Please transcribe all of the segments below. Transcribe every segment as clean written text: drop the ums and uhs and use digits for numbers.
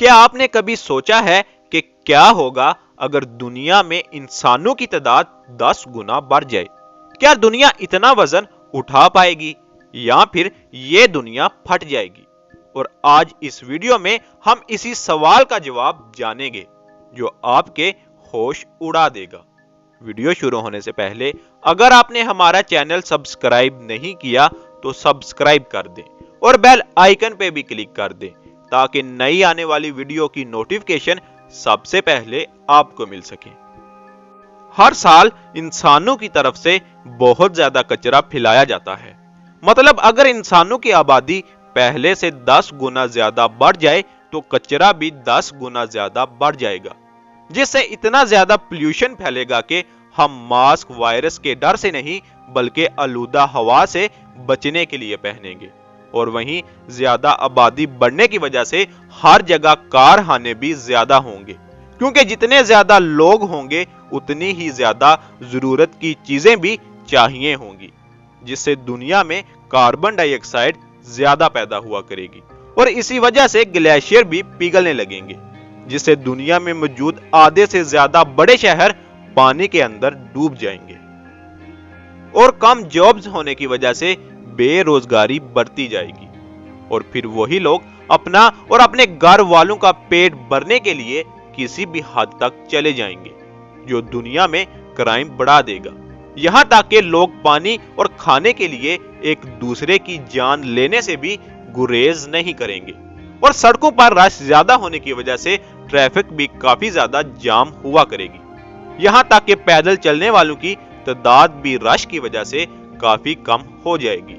کیا آپ نے کبھی سوچا ہے کہ کیا ہوگا اگر دنیا میں انسانوں کی تعداد 10 گنا بڑھ جائے؟ کیا دنیا اتنا وزن اٹھا پائے گی یا پھر یہ دنیا پھٹ جائے گی؟ اور آج اس ویڈیو میں ہم اسی سوال کا جواب جانیں گے جو آپ کے ہوش اڑا دے گا۔ ویڈیو شروع ہونے سے پہلے اگر آپ نے ہمارا چینل سبسکرائب نہیں کیا تو سبسکرائب کر دیں اور بیل آئیکن پہ بھی کلک کر دیں تاکہ نئی آنے والی ویڈیو کی نوٹیفیکیشن سب سے پہلے آپ کو مل سکے۔ ہر سال انسانوں کی طرف سے بہت زیادہ کچرا پھیلایا جاتا ہے۔ مطلب اگر انسانوں کی آبادی پہلے سے 10 گنا زیادہ بڑھ جائے تو کچرا بھی 10 گنا زیادہ بڑھ جائے گا، جس سے اتنا زیادہ پولیوشن پھیلے گا کہ ہم ماسک وائرس کے ڈر سے نہیں بلکہ آلودہ ہوا سے بچنے کے لیے پہنیں گے۔ اور وہیں زیادہ آبادی بڑھنے کی وجہ سے ہر جگہ کارخانے بھی زیادہ ہوں گے، کیونکہ جتنے زیادہ لوگ ہوں گے اتنی ہی زیادہ ضرورت کی چیزیں بھی چاہیے ہوں گی، جس سے دنیا میں کاربن ڈائی آکسائڈ زیادہ پیدا ہوا کرے گی اور اسی وجہ سے گلیشیئر بھی پگھلنے لگیں گے، جس سے دنیا میں موجود آدھے سے زیادہ بڑے شہر پانی کے اندر ڈوب جائیں گے۔ اور کم جابز ہونے کی وجہ سے بے روزگاری بڑھتی جائے گی اور پھر وہی لوگ اپنا اور اپنے گھر والوں کا پیٹ بھرنے کے لیے کسی بھی حد تک چلے جائیں گے، جو دنیا میں کرائم بڑھا دے گا، یہاں تک کہ لوگ پانی اور کھانے کے لیے ایک دوسرے کی جان لینے سے بھی گریز نہیں کریں گے۔ اور سڑکوں پر رش زیادہ ہونے کی وجہ سے ٹریفک بھی کافی زیادہ جام ہوا کرے گی، یہاں تک کہ پیدل چلنے والوں کی تعداد بھی رش کی وجہ سے کافی کم ہو جائے گی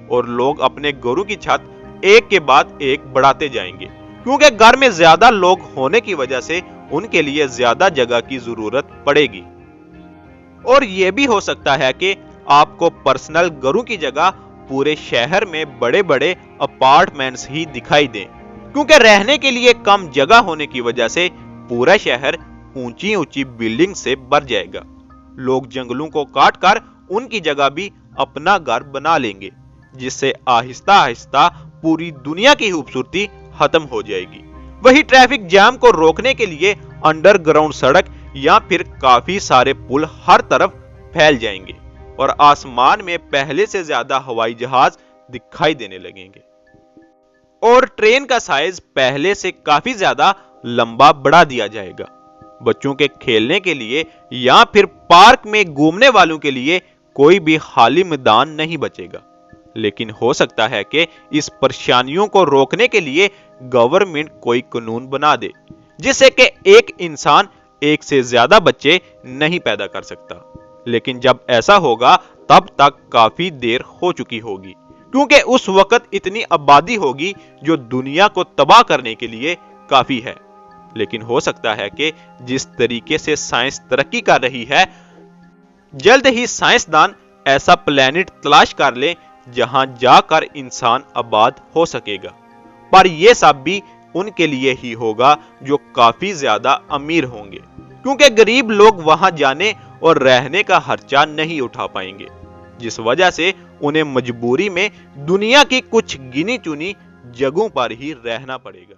اور لوگ اپنے گھروں کی چھت ایک کے بعد ایک بڑھاتے جائیں گے، کیونکہ گھر میں زیادہ لوگ ہونے کی وجہ سے ان کے لیے زیادہ جگہ کی ضرورت پڑے گی۔ اور یہ بھی ہو سکتا ہے کہ آپ کو پرسنل گھروں کی جگہ پورے شہر میں بڑے بڑے اپارٹمنٹس ہی دکھائی دیں، کیونکہ رہنے کے لیے کم جگہ ہونے کی وجہ سے پورا شہر اونچی اونچی بلڈنگ سے بھر جائے گا۔ لوگ جنگلوں کو کاٹ کر ان کی جگہ بھی اپنا گھر بنا لیں گے، جس سے آہستہ آہستہ پوری دنیا کی خوبصورتی ختم ہو جائے گی۔ وہی ٹریفک جام کو روکنے کے لیے انڈر گراؤنڈ سڑک یا پھر کافی سارے پل ہر طرف پھیل جائیں گے اور آسمان میں پہلے سے زیادہ ہوائی جہاز دکھائی دینے لگیں گے اور ٹرین کا سائز پہلے سے کافی زیادہ لمبا بڑھا دیا جائے گا۔ بچوں کے کھیلنے کے لیے یا پھر پارک میں گھومنے والوں کے لیے کوئی بھی خالی میدان نہیں بچے گا، لیکن ہو سکتا ہے کہ اس پریشانیوں کو روکنے کے لیے گورنمنٹ کوئی قانون بنا دے جس سے کہ ایک انسان ایک سے زیادہ بچے نہیں پیدا کر سکتا، لیکن جب ایسا ہوگا تب تک کافی دیر ہو چکی ہوگی، کیونکہ اس وقت اتنی آبادی ہوگی جو دنیا کو تباہ کرنے کے لیے کافی ہے۔ لیکن ہو سکتا ہے کہ جس طریقے سے سائنس ترقی کر رہی ہے، جلد ہی سائنسدان ایسا پلانٹ تلاش کر لیں جہاں جا کر انسان آباد ہو سکے گا، پر یہ سب بھی ان کے لیے ہی ہوگا جو کافی زیادہ امیر ہوں گے، کیونکہ غریب لوگ وہاں جانے اور رہنے کا خرچہ نہیں اٹھا پائیں گے، جس وجہ سے انہیں مجبوری میں دنیا کی کچھ گنی چنی جگہوں پر ہی رہنا پڑے گا۔